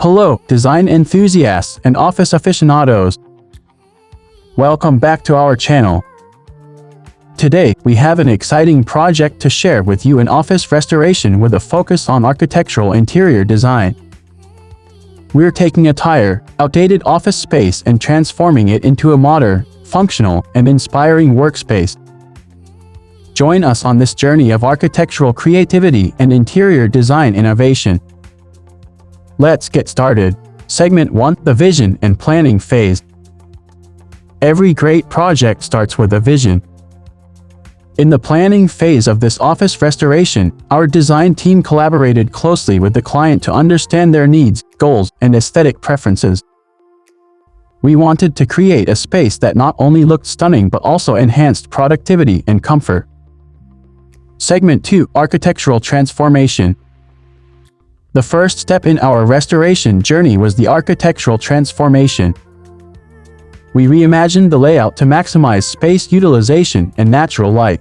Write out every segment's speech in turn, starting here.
Hello, design enthusiasts and office aficionados. Welcome back to our channel. Today, we have an exciting project to share with you in office restoration with a focus on architectural interior design. We're taking a tired, outdated office space and transforming it into a modern, functional, and inspiring workspace. Join us on this journey of architectural creativity and interior design innovation. Let's get started. Segment 1: The Vision and Planning Phase. Every great project starts with a vision. In the planning phase of this office restoration, our design team collaborated closely with the client to understand their needs, goals, and aesthetic preferences. We wanted to create a space that not only looked stunning but also enhanced productivity and comfort. Segment 2: Architectural Transformation. The first step in our restoration journey was the architectural transformation. We reimagined the layout to maximize space utilization and natural light.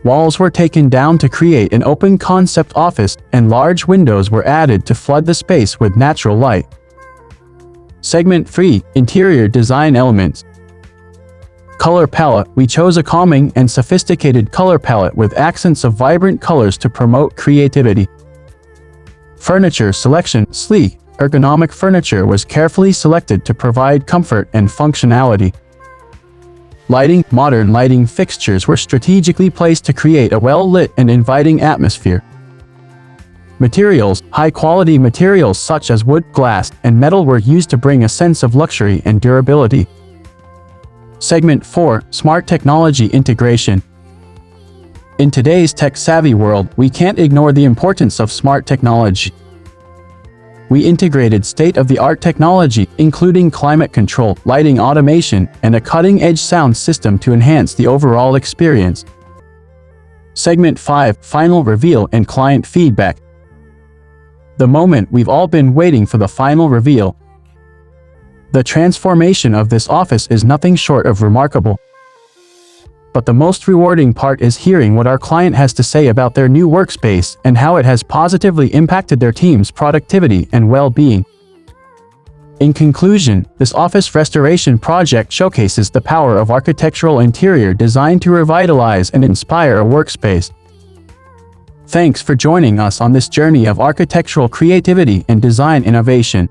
Walls were taken down to create an open concept office, and large windows were added to flood the space with natural light. Segment 3: Interior Design Elements. Color palette. We chose a calming and sophisticated color palette with accents of vibrant colors to promote creativity. Furniture selection. Sleek, ergonomic furniture was carefully selected to provide comfort and functionality. Lighting. Modern lighting fixtures were strategically placed to create a well-lit and inviting atmosphere. Materials. High-quality materials such as wood, glass, and metal were used to bring a sense of luxury and durability. Segment 4: Smart Technology Integration. In today's tech-savvy world, we can't ignore the importance of smart technology. We integrated state-of-the-art technology, including climate control, lighting automation, and a cutting-edge sound system to enhance the overall experience. Segment 5: Final Reveal and Client Feedback. The moment we've all been waiting for, the final reveal. The transformation of this office is nothing short of remarkable. But the most rewarding part is hearing what our client has to say about their new workspace and how it has positively impacted their team's productivity and well-being. In conclusion, this office restoration project showcases the power of architectural interior design to revitalize and inspire a workspace. Thanks for joining us on this journey of architectural creativity and design innovation.